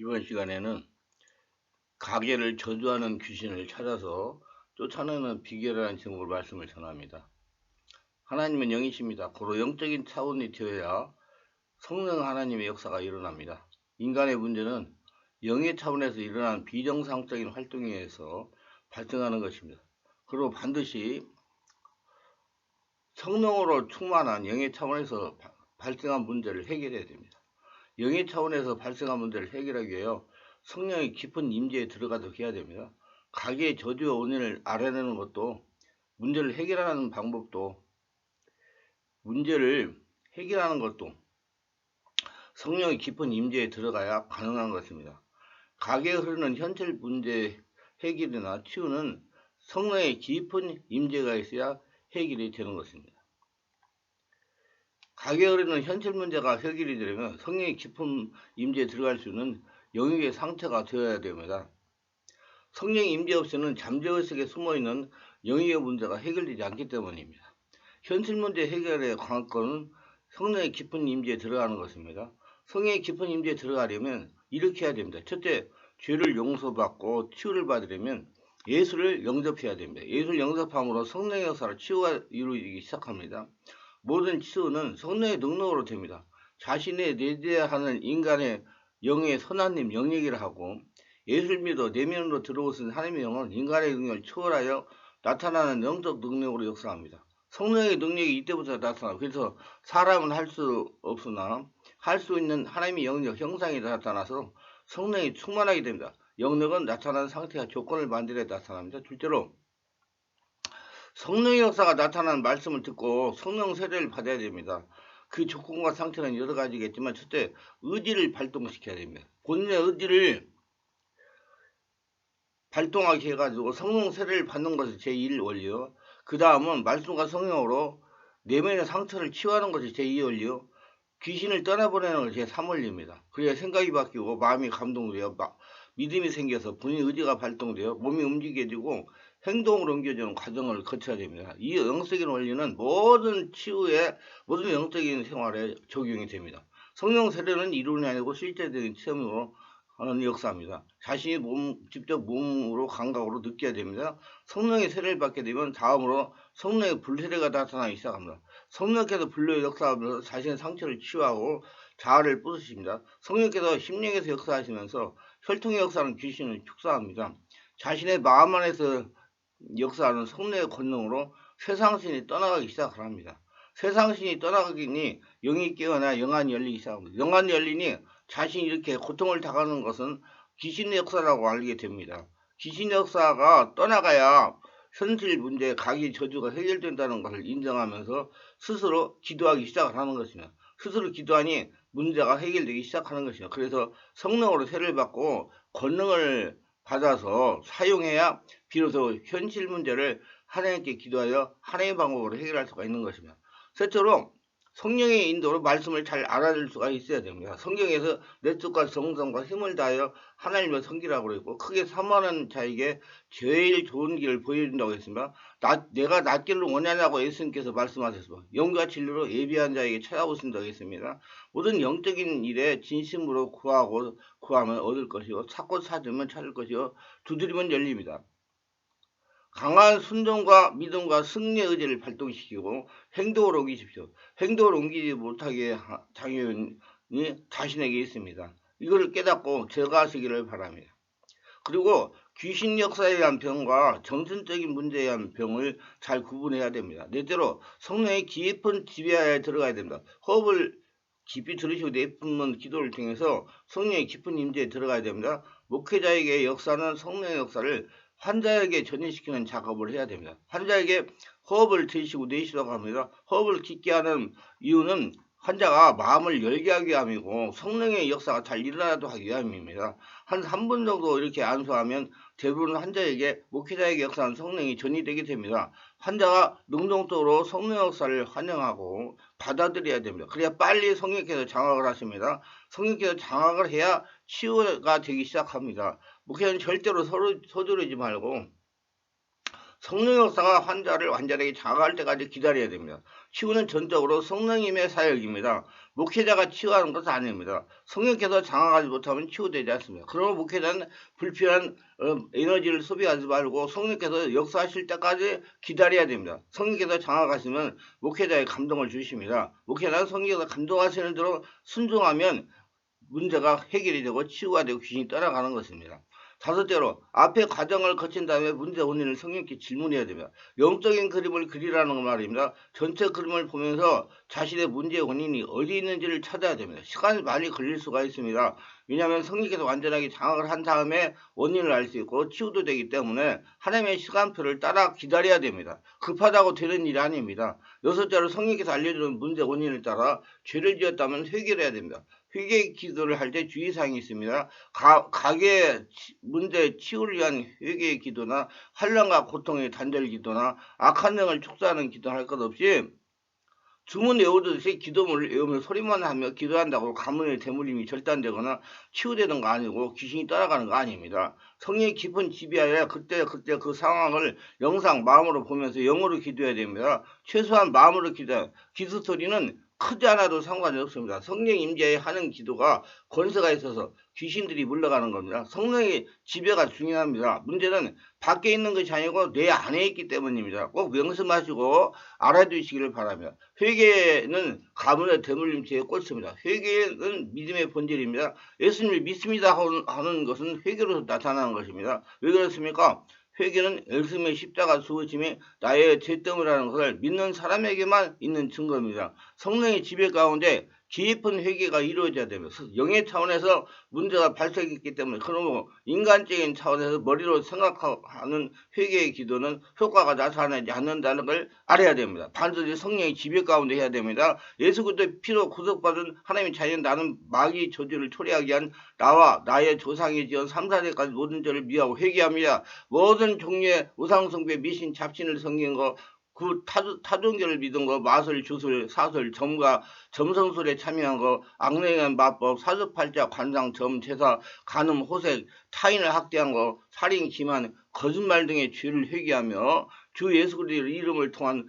이번 시간에는 가게를 저주하는 귀신을 찾아서 쫓아내는 비결이라는 제목으로 말씀을 전합니다. 하나님은 영이십니다. 고로 영적인 차원이 되어야 성령 하나님의 역사가 일어납니다. 인간의 문제는 영의 차원에서 일어나는 비정상적인 활동에 의해서 발생하는 것입니다. 그리고 반드시 성령으로 충만한 영의 차원에서 발생한 문제를 해결해야 됩니다. 영의 차원에서 발생한 문제를 해결하기 위하여 성령의 깊은 임재에 들어가도록 해야 됩니다. 가게의 저주와 원인을 알아내는 것도 문제를 해결하는 방법도 문제를 해결하는 것도 성령의 깊은 임재에 들어가야 가능한 것입니다. 가게에 흐르는 현실 문제 해결이나 치유는 성령의 깊은 임재가 있어야 해결이 되는 것입니다. 가게에 흐르는 현실 문제가 해결이 되려면 성령의 깊은 임재에 들어갈 수 있는 영역의 상태가 되어야 됩니다. 성령의 임재 없이는 잠재의 속에 숨어있는 영역의 문제가 해결되지 않기 때문입니다. 현실 문제 해결의 관건은 성령의 깊은 임재에 들어가는 것입니다. 성령의 깊은 임재에 들어가려면 이렇게 해야 됩니다. 첫째, 죄를 용서받고 치유를 받으려면 예수를 영접해야 됩니다. 예수를 영접함으로 성령의 역사로 치유가 이루어지기 시작합니다. 모든 치유는 성령의 능력으로 됩니다. 자신의 내재하는 인간의 영의 선하님 영역이라 하고 예수를 믿어 내면으로 들어오신 하나님의 영은 인간의 능력을 초월하여 나타나는 영적 능력으로 역사합니다. 성령의 능력이 이때부터 나타나고 그래서 사람은 할 수 없으나 할 수 있는 하나님의 영역 형상이 나타나서 성령이 충만하게 됩니다. 영역은 나타나는 상태가 조건을 만들어 나타납니다. 둘째로 성령의 역사가 나타나는 말씀을 듣고 성령 세례를 받아야 됩니다. 그 조건과 상태는 여러 가지겠지만 첫째, 의지를 발동시켜야 됩니다. 본인의 의지를 발동하게 해가지고 성령 세례를 받는 것이 제1 원리요. 그 다음은 말씀과 성령으로 내면의 상처를 치유하는 것이 제2 원리요. 귀신을 떠나보내는 것이 제3 원리입니다. 그래야 생각이 바뀌고 마음이 감동되어 믿음이 생겨서 본인 의지가 발동되어 몸이 움직여지고 행동으로 옮겨지는 과정을 거쳐야 됩니다. 이 영적인 원리는 모든 치유에 모든 영적인 생활에 적용이 됩니다. 성령 세례는 이론이 아니고 실제적인 체험으로 하는 역사입니다. 자신이 직접 몸으로 감각으로 느껴야 됩니다. 성령의 세례를 받게 되면 다음으로 성령의 불세례가 나타나기 시작합니다. 성령께서 불로 역사하면서 자신의 상처를 치유하고 자아를 부수십니다. 성령께서 심령에서 역사하시면서 혈통의 역사는 귀신을 축사합니다. 자신의 마음 안에서 역사하는 성령의 권능으로 세상신이 떠나가기 시작합니다. 세상신이 떠나가기니 영이 깨어나 영안이 열리기 시작합니다. 영안이 열리니 자신이 이렇게 고통을 당하는 것은 귀신의 역사라고 알게 됩니다. 귀신의 역사가 떠나가야 현실 문제, 가기 저주가 해결된다는 것을 인정하면서 스스로 기도하기 시작을 하는 것입니다. 스스로 기도하니 문제가 해결되기 시작하는 것입니다. 그래서 성령으로 세례를 받고 권능을 받아서 사용해야 비로소 현실 문제를 하나님께 기도하여 하나님의 방법으로 해결할 수가 있는 것입니다. 셋째로 성령의 인도로 말씀을 잘 알아들 수가 있어야 됩니다. 성경에서 내 뜻과 정성과 힘을 다하여 하나님을 섬기라고 그랬고 크게 사모하는 자에게 제일 좋은 길을 보여준다고 했습니다. 내가 낫기를 원하냐고 예수님께서 말씀하셨습니다. 영과 진리로 예비한 자에게 찾아오신다고 했습니다. 모든 영적인 일에 진심으로 구하면 얻을 것이요 찾고 찾으면 찾을 것이요 두드리면 열립니다. 강한 순종과 믿음과 승리의 의지를 발동시키고 행동으로 옮기십시오. 행동으로 옮기지 못하게 장애인이 자신에게 있습니다. 이거를 깨닫고 제거하시기를 바랍니다. 그리고 귀신 역사에 의한 병과 정신적인 문제에 의한 병을 잘 구분해야 됩니다. 넷째로 성령의 깊은 지배하에 들어가야 됩니다. 호흡을 깊이 들으시고 내뿜는 기도를 통해서 성령의 깊은 임재에 들어가야 됩니다. 목회자에게 역사는 성령의 역사를 환자에게 전이시키는 작업을 해야 됩니다. 환자에게 호흡을 들이쉬고 내쉬라고 합니다. 호흡을 깊게 하는 이유는 환자가 마음을 열게 하기 위함이고 성령의 역사가 잘 일어나도록 하기 위함입니다. 한 3분 정도 이렇게 안수하면 대부분 환자에게 목회자에게 역사하는 성령이 전이되게 됩니다. 환자가 능동적으로 성령 역사를 환영하고 받아들여야 됩니다. 그래야 빨리 성령께서 장악을 하십니다. 성령께서 장악을 해야 치유가 되기 시작합니다. 목회자는 절대로 서두르지 말고 성령 역사가 환자를 완전하게 장악할 때까지 기다려야 됩니다. 치유는 전적으로 성령님의 사역입니다. 목회자가 치유하는 것은 아닙니다. 성령께서 장악하지 못하면 치유되지 않습니다. 그러므로 목회자는 불필요한 에너지를 소비하지 말고 성령께서 역사하실 때까지 기다려야 됩니다. 성령께서 장악하시면 목회자의 감동을 주십니다. 목회자는 성령께서 감동하시는 대로 순종하면 문제가 해결이 되고 치유가 되고 귀신이 떠나가는 것입니다. 다섯째로 앞에 과정을 거친 다음에 문제 원인을 성령께 질문해야 됩니다. 영적인 그림을 그리라는 말입니다. 전체 그림을 보면서 자신의 문제의 원인이 어디 있는지를 찾아야 됩니다. 시간이 많이 걸릴 수가 있습니다. 왜냐하면 성령께서 완전하게 장악을 한 다음에 원인을 알 수 있고 치유도 되기 때문에 하나님의 시간표를 따라 기다려야 됩니다. 급하다고 되는 일이 아닙니다. 여섯째로 성령께서 알려주는 문제 원인을 따라 죄를 지었다면 회개를 해야 됩니다. 회개 기도를 할 때 주의사항이 있습니다. 가게 문제 치유를 위한 회개의 기도나 환난과 고통의 단절 기도나 악한 영을 축소하는 기도를 할 것 없이 주문 외우듯이 기도문을 외우며 소리만 하며 기도한다고 가문의 대물림이 절단되거나 치유되는 거 아니고 귀신이 따라가는 거 아닙니다. 성령의 깊은 지배하에 그때 그 상황을 영상 마음으로 보면서 영어로 기도해야 됩니다. 최소한 마음으로 기도 소리는 크지 않아도 상관이 없습니다. 성령 임재에 하는 기도가 권세가 있어서 귀신들이 물러가는 겁니다. 성령의 지배가 중요합니다. 문제는 밖에 있는 것이 아니고 내 안에 있기 때문입니다. 꼭 명심하시고 알아두시기를 바랍니다. 회개는 가문의 대물림체의 꼴습니다. 회개는 믿음의 본질입니다. 예수님을 믿습니다 하는 것은 회개로 나타나는 것입니다. 왜 그렇습니까? 회개는 예수님의 십자가 죽으심이 나의 죄 때문이라는 것을 믿는 사람에게만 있는 증거입니다. 성령의 지배 가운데 깊은 회개가 이루어져야 됩니다. 영의 차원에서 문제가 발생했기 때문에 그러므로 인간적인 차원에서 머리로 생각하는 회개의 기도는 효과가 나타나지 않는다는 걸 알아야 됩니다. 반드시 성령의 지배 가운데 해야 됩니다. 예수 그리스도의 피로 구속받은 하나님의 자녀는 나는 마귀 저주를 초래하기 위한 나와 나의 조상이 지은 3, 4대까지 모든 죄를 미하고 회개합니다. 모든 종류의 우상숭배, 미신, 잡신을 섬긴 거 그 타종교를 믿은 거, 마술, 주술, 사술, 점과 점성술에 참여한 거, 악령한 마법, 사주팔자, 관상, 점, 제사, 간음, 호색, 타인을 학대한 거, 살인, 기만, 거짓말 등의 죄를 회개하며 주 예수 그리스도의 이름을 통한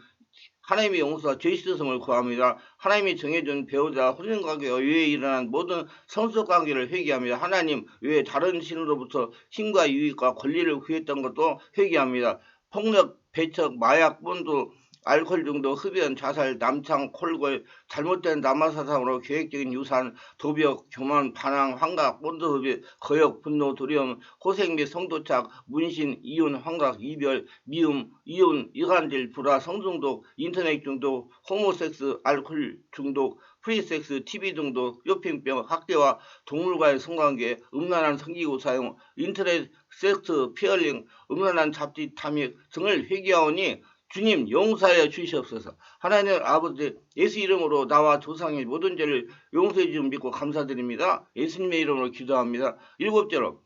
하나님의 용서와 죄 씻음을 구합니다. 하나님이 정해준 배우자, 혼인관계 외에 일어난 모든 성적관계를 회개합니다. 하나님 외에 다른 신으로부터 힘과 유익과 권리를 구했던 것도 회개합니다. 폭력, 배척, 마약, 본도, 알코올 중독, 흡연, 자살, 남창, 콜골, 잘못된 남아사상으로 계획적인 유산, 도벽, 교만, 반항, 환각, 본도 흡입, 거역, 분노, 두려움, 호색 및 성도착, 문신, 이혼, 환각, 이별, 미움, 이혼, 이간질, 불화, 성중독, 인터넷 중독, 호모섹스, 알코올 중독, 프리섹스, TV 중독, 쇼핑병, 학대와 동물과의 성관계, 음란한 성기구 사용, 인터넷 섹스, 피어링, 음란한 잡지, 탐욕 등을 회개하오니 주님 용서하여 주시옵소서. 하나님 아버지 예수 이름으로 나와 조상의 모든 죄를 용서해 주시면 믿고 감사드립니다. 예수님의 이름으로 기도합니다. 일곱째로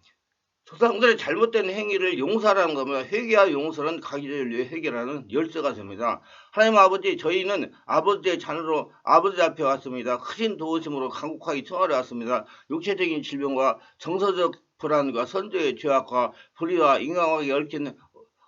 조상들의 잘못된 행위를 용서하라는 겁니다. 회개와 용서는 가기를 위해 해결하는 열쇠가 됩니다. 하나님 아버지 저희는 아버지의 자녀로 아버지 앞에 왔습니다. 크신 도우심으로 간곡하게 청하러 왔습니다. 육체적인 질병과 정서적 불안과 선조의 죄악과 불의와 인간관계에 얽힌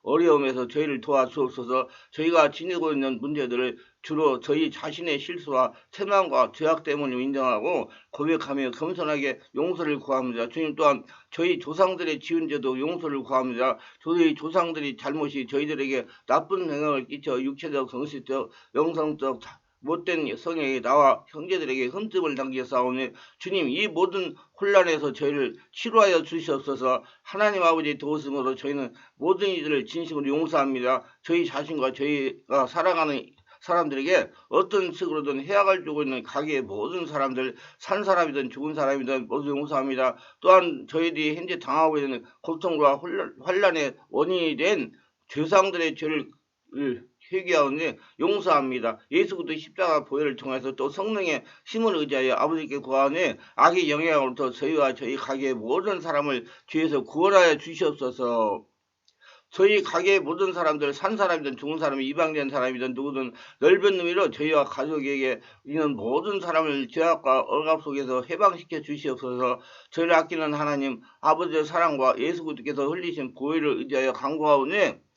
어려움에서 저희를 도와주옵소서. 저희가 지니고 있는 문제들을 주로 저희 자신의 실수와 태만과 죄악 때문에 인정하고 고백하며 겸손하게 용서를 구합니다. 주님 또한 저희 조상들의 지은 죄도 용서를 구합니다. 저희 조상들이 잘못이 저희들에게 나쁜 영향을 끼쳐 육체적, 정신적, 영성적 못된 성향이 나와 형제들에게 흠집을 남겼사오니 주님 이 모든 혼란에서 저희를 치료하여 주시옵소서. 하나님 아버지 도우심으로 저희는 모든 이들을 진심으로 용서합니다. 저희 자신과 저희가 살아가는 사람들에게 어떤 식으로든 해악을 주고 있는 가게의 모든 사람들, 산 사람이든 죽은 사람이든 모두 용서합니다. 또한 저희들이 현재 당하고 있는 고통과 환란의 원인이 된 죄상들의 죄를 회개하오니 용서합니다. 예수 그리스도 십자가 보혈을 통해서 또 성령의 힘을 의지하여 아버지께 구하오니 악의 영향으로부터 저희와 저희 가게의 모든 사람을 죄에서 구원하여 주시옵소서. 저희 가게의 모든 사람들, 산 사람이든 죽은 사람이 이방된 사람이든 누구든 넓은 의미로 저희와 가족에게 있는 모든 사람을 죄악과 억압 속에서 해방시켜 주시옵소서. 저희를 아끼는 하나님 아버지의 사랑과 예수 그리스도께서 흘리신 보혈을 의지하여 간구하오니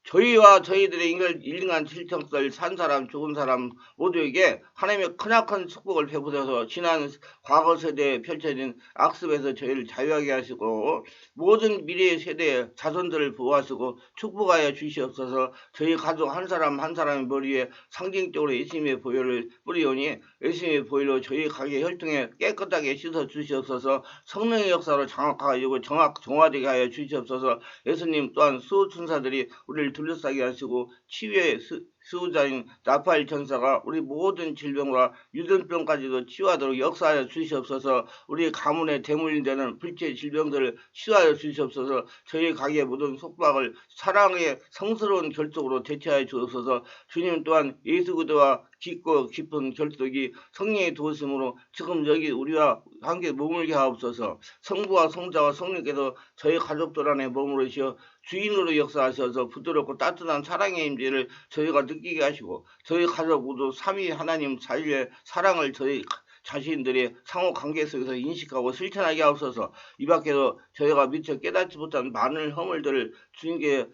저희와 저희들의 인간 칠성들 산 사람 죽은 사람 모두에게 하나님의 크나큰 축복을 베푸셔서 지난 과거 세대에 펼쳐진 악습에서 저희를 자유하게 하시고 모든 미래의 세대의 자손들을 보호하시고 축복하여 주시옵소서. 저희 가족 한 사람 한 사람의 머리에 상징적으로 예수님의 보혈을 뿌리오니 예수님의 보혈로 저희 가게 혈통에 깨끗하게 씻어 주시옵소서. 성령의 역사로 장악하여 정화되게 하여 주시옵소서. 예수님 또한 수호천사들이 우리를 둘러싸게 하시고 치유의 수호자인 나팔 천사가 우리 모든 질병과 유전병까지도 치유하도록 역사하여 주시옵소서. 우리 가문에 대물림되는 불체 질병들을 치유하여 주시옵소서. 저희 가게의 모든 속박을 사랑의 성스러운 결속으로 대체하여 주옵소서. 주님 또한 예수 그리스도와 깊고 깊은 결속이 성령의 도우심으로 지금 여기 우리와 함께 머물게 하옵소서. 성부와 성자와 성령께서 저희 가족들 안에 머무르시어 주인으로 역사하셔서 부드럽고 따뜻한 사랑의 임재를 저희가 느끼게 하시고 저희 가족 모두 삼위 하나님 자유의 사랑을 저희 자신들의 상호 관계 속에서 인식하고 실천하게 하옵소서. 이 밖에도 저희가 미처 깨닫지 못한 많은 허물들을 주님께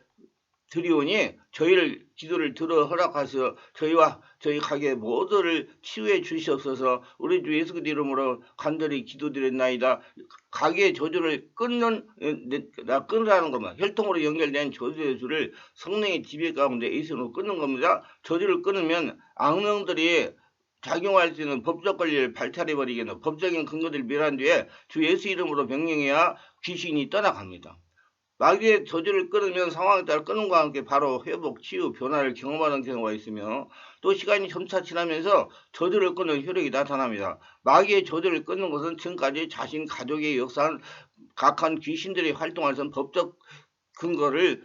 드리오니 저희를 기도를 들어 허락하셔 저희와 저희 가게 모두를 치유해 주시옵소서. 우리 주 예수 그리스도 이름으로 간절히 기도드렸나이다. 가게의 저주를 끊으라는 겁니다. 혈통으로 연결된 저주의 줄을 성령의 지배 가운데 예수로 끊는 겁니다. 저주를 끊으면 악령들이 작용할 수 있는 법적 권리를 발탈해버리겠는 법적인 근거들을 멸한 뒤에 주 예수 이름으로 명령해야 귀신이 떠나갑니다. 마귀의 저주를 끊으면 상황에 따라 끊은 것과 함께 바로 회복, 치유, 변화를 경험하는 경우가 있으며 또 시간이 점차 지나면서 저주를 끊는 효력이 나타납니다. 마귀의 저주를 끊는 것은 지금까지 자신 가족의 역사한 각한 귀신들이 활동하는 법적 근거를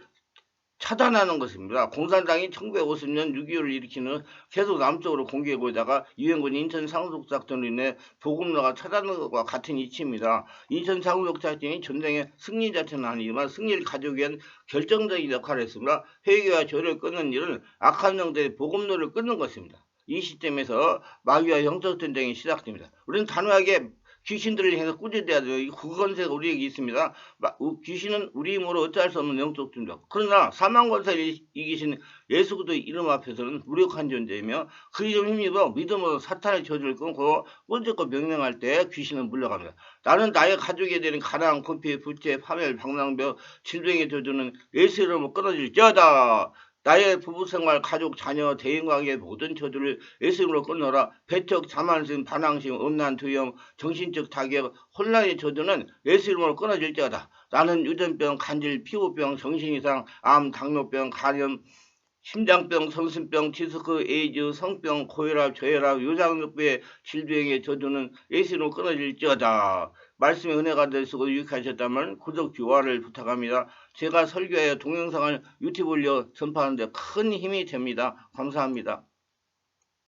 차단하는 것입니다. 공산당이 1950년 6.25를 일으키는 계속 남쪽으로 공격해 보이다가 유엔군 인천 상속작전으로 인해 보급로가 차단된 것과 같은 이치입니다. 인천 상속작전이 전쟁의 승리 자체는 아니지만 승리를 가져오기 위한 결정적인 역할을 했습니다. 회개와 죄를 끊는 일은 악한 영들의 보급로를 끊는 것입니다. 이 시점에서 마귀와 영적 전쟁이 시작됩니다. 우리는 단호하게 귀신들을 향해서 꾸짖어야 돼요. 이 구건세가 우리에게 있습니다. 귀신은 우리 힘으로 어찌할 수 없는 영적 존재. 그러나 사망권세를 이기신 예수 그리스도 이름 앞에서는 무력한 존재이며 그 이름 힘입어 믿음으로 사탄의 저주를 끊고 꾸짖고 명령할 때 귀신은 물러갑니다. 나는 나의 가족에 대한 가난, 고피, 불체, 파멸, 방랑병, 질병의 저주는 예수 이름으로 끊어질지어다. 나의 부부생활, 가족, 자녀, 대인관계의 모든 저주를 예수 이름으로 끊어라. 배척, 자만심, 반항심, 음란, 두려움, 정신적 타격, 혼란의 저주는 예수 이름으로 끊어질지어다. 나는 유전병, 간질, 피부병, 정신이상, 암, 당뇨병, 간염, 심장병, 성심병, 디스크, 에이즈, 성병, 고혈압, 저혈압, 요장육부의 질병의 저주는 예수 이름으로 끊어질지어다. 말씀의 은혜가 되시고 유익하셨다면 구독, 좋아요를 부탁합니다. 제가 설교하여 동영상을 유튜브에 올려 전파하는데 큰 힘이 됩니다. 감사합니다.